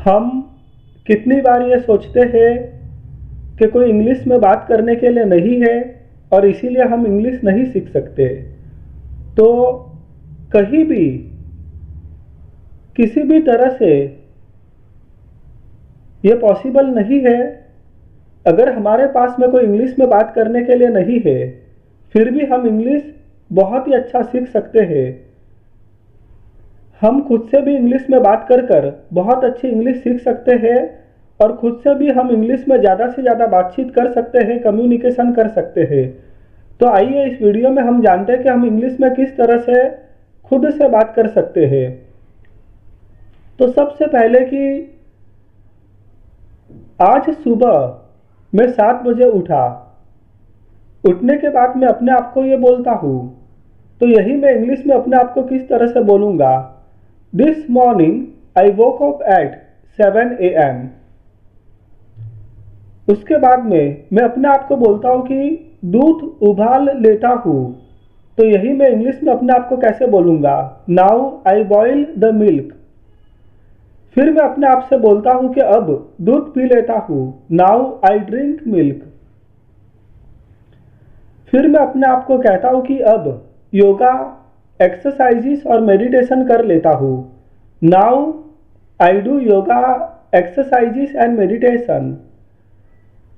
हम कितनी बार ये सोचते हैं कि कोई इंग्लिश में बात करने के लिए नहीं है और इसीलिए हम इंग्लिश नहीं सीख सकते। तो कहीं भी किसी भी तरह से ये पॉसिबल नहीं है। अगर हमारे पास में कोई इंग्लिश में बात करने के लिए नहीं है, फिर भी हम इंग्लिश बहुत ही अच्छा सीख सकते हैं। हम खुद से भी इंग्लिश में बात कर कर बहुत अच्छी इंग्लिश सीख सकते हैं और खुद से भी हम इंग्लिश में ज़्यादा से ज़्यादा बातचीत कर सकते हैं, कम्युनिकेशन कर सकते हैं। तो आइए इस वीडियो में हम जानते हैं कि हम इंग्लिश में किस तरह से खुद से बात कर सकते हैं। तो सबसे पहले कि आज सुबह मैं 7 बजे उठा। उठने के बाद मैं अपने आप को ये बोलता हूँ, तो यही मैं इंग्लिश में अपने आप को किस तरह से बोलूँगा। This morning I woke up at 7 AM। उसके बाद में मैं अपने आप को बोलता हूँ कि दूध उबाल लेता हूँ, तो यही मैं इंग्लिश में अपने आप को कैसे बोलूँगा। Now I boil the milk. फिर मैं अपने आप से बोलता हूँ कि अब दूध पी लेता हूँ। Now I drink milk. फिर मैं अपने आप को कहता हूँ कि अब योगा, एक्सरसाइजेस और मेडिटेशन कर लेता हूँ। Now I do yoga, exercises and meditation.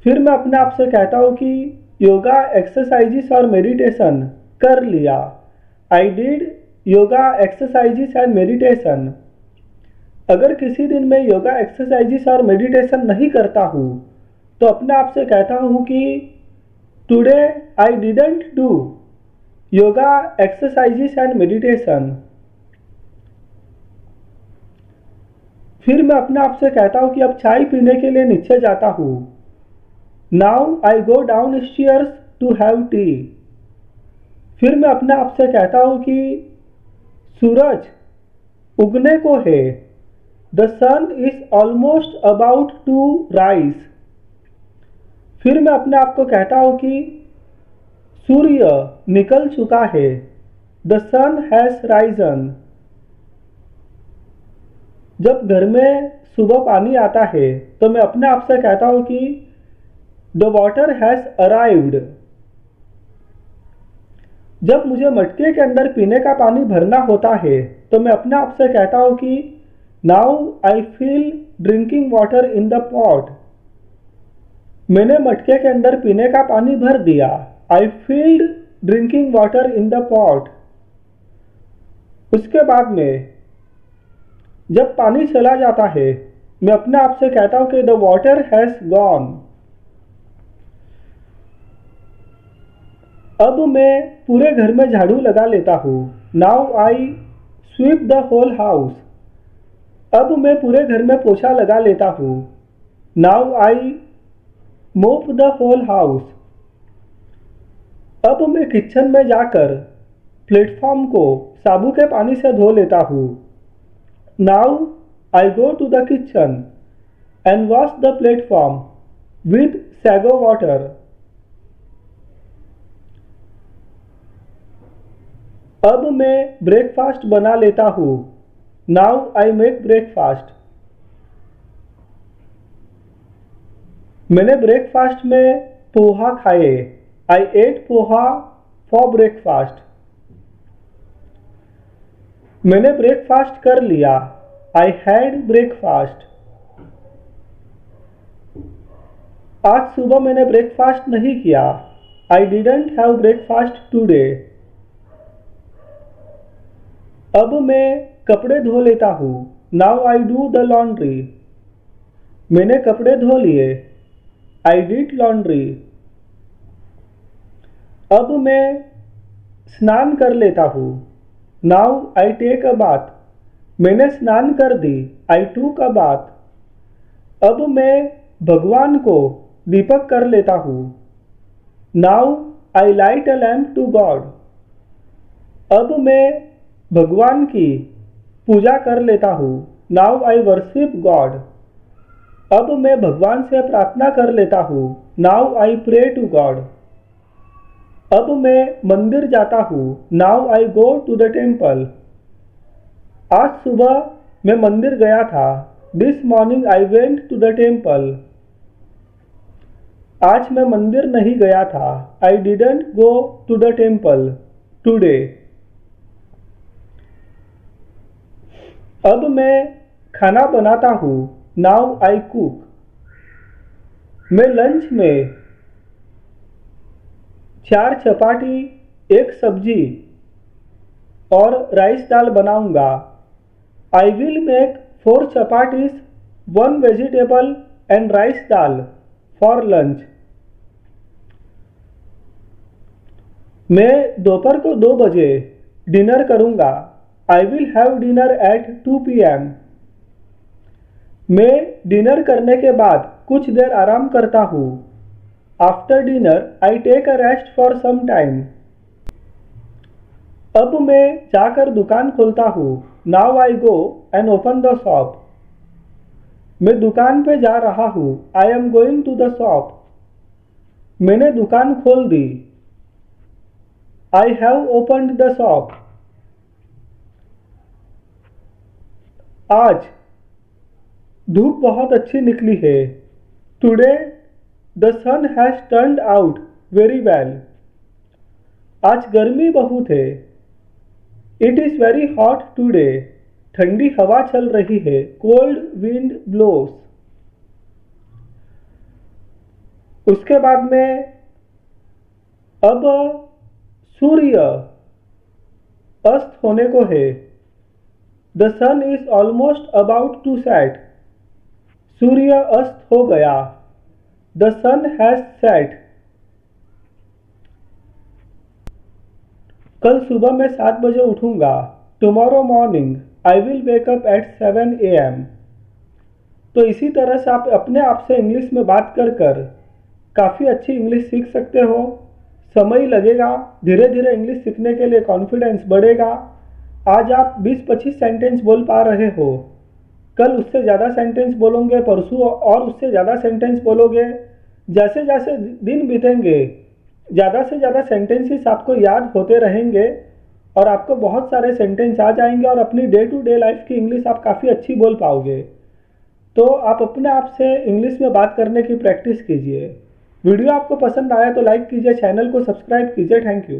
फिर मैं अपने आप से कहता हूँ कि योगा, एक्सरसाइजेस और मेडिटेशन कर लिया। I did yoga, exercises and meditation. अगर किसी दिन मैं योगा, एक्सरसाइजेस और मेडिटेशन नहीं करता हूँ, तो अपने आप से कहता हूँ कि today I didn't do yoga, exercises and meditation. फिर मैं अपने आप से कहता हूँ कि अब चाय पीने के लिए नीचे जाता हूँ। Now I go down stairs to have tea. फिर मैं अपने आप से कहता हूँ कि सूरज उगने को है। The sun is almost about to rise. फिर मैं अपने आप को कहता हूँ कि सूर्य निकल चुका है। The sun has risen. जब घर में सुबह पानी आता है, तो मैं अपने आप से कहता हूँ कि द वाटर हैज अराइव्ड। जब मुझे मटके के अंदर पीने का पानी भरना होता है, तो मैं अपने आप से कहता हूँ कि now I feel drinking water in the pot. मैंने मटके के अंदर पीने का पानी भर दिया। I filled drinking water in the pot. उसके बाद में जब पानी चला जाता है, मैं अपने आप से कहता हूँ कि द वाटर हैज गॉन। अब मैं पूरे घर में झाड़ू लगा लेता हूँ। Now I sweep the whole house. अब मैं पूरे घर में पोछा लगा लेता हूँ। नाउ आई मोप द होल हाउस। अब मैं किचन में जाकर प्लेटफॉर्म को साबु के पानी से धो लेता हूँ। Now I go to the kitchen and wash the platform with sago water. अब मैं ब्रेकफास्ट बना लेता हूँ। Now I make breakfast. मैंने ब्रेकफास्ट में पोहा खाए। I ate poha for breakfast. मैंने ब्रेकफास्ट कर लिया। I had breakfast. आज सुबह मैंने ब्रेकफास्ट नहीं किया। I didn't have breakfast today. अब मैं कपड़े धो लेता हूँ। Now I do the laundry. मैंने कपड़े धो लिए। आई डिड लॉन्ड्री। अब मैं स्नान कर लेता हूँ। Now I take a bath. मैंने स्नान कर दी। आई टूक अ बाथ। अब मैं भगवान को दीपक कर लेता हूँ। Now I light a lamp to God. अब मैं भगवान की पूजा कर लेता हूँ। Now I worship God. अब मैं भगवान से प्रार्थना कर लेता हूँ। Now I pray to God. अब मैं मंदिर जाता हूँ। Now I go to the temple. आज सुबह मैं मंदिर गया था। This morning I went to the temple. आज मैं मंदिर नहीं गया था। I didn't go to the temple today. अब मैं खाना बनाता हूँ। Now I cook. मैं लंच में 4 चपाती, 1 सब्जी और राइस दाल बनाऊंगा। I will make 4 chapatis, 1 vegetable and rice dal for lunch. मैं दोपहर को 2 बजे डिनर करूंगा। I will have dinner at 2 PM। मैं डिनर करने के बाद कुछ देर आराम करता हूँ। After dinner I take a rest for some time. अब मैं जाकर दुकान खोलता हूँ। Now I go and open the shop. मैं दुकान पे जा रहा हूँ। I am going to the shop. मैंने दुकान खोल दी। I have opened the shop. आज धूप बहुत अच्छी निकली है। Today the sun has turned out very well. आज गर्मी बहुत है। It is very hot today. ठंडी हवा चल रही है। Cold wind blows. उसके बाद में अब सूर्य अस्त होने को है। The sun is almost about to set. सूर्य अस्त हो गया। The sun has set. कल सुबह मैं 7 बजे उठूंगा। Tomorrow morning I will wake up at 7 AM। तो इसी तरह से आप अपने आप से इंग्लिश में बात कर कर काफ़ी अच्छी इंग्लिश सीख सकते हो। समय लगेगा, धीरे धीरे इंग्लिश सीखने के लिए कॉन्फिडेंस बढ़ेगा। आज आप 20-25 सेंटेंस बोल पा रहे हो, कल उससे ज़्यादा सेंटेंस बोलोगे, परसों और उससे ज़्यादा सेंटेंस बोलोगे। जैसे जैसे दिन बीतेंगे ज़्यादा से ज़्यादा सेंटेंसेस आपको याद होते रहेंगे और आपको बहुत सारे सेंटेंस आ जाएंगे और अपनी डे टू डे लाइफ की इंग्लिश आप काफ़ी अच्छी बोल पाओगे। तो आप अपने आप से इंग्लिश में बात करने की प्रैक्टिस कीजिए। वीडियो आपको पसंद आया तो लाइक कीजिए, चैनल को सब्सक्राइब कीजिए। Thank you.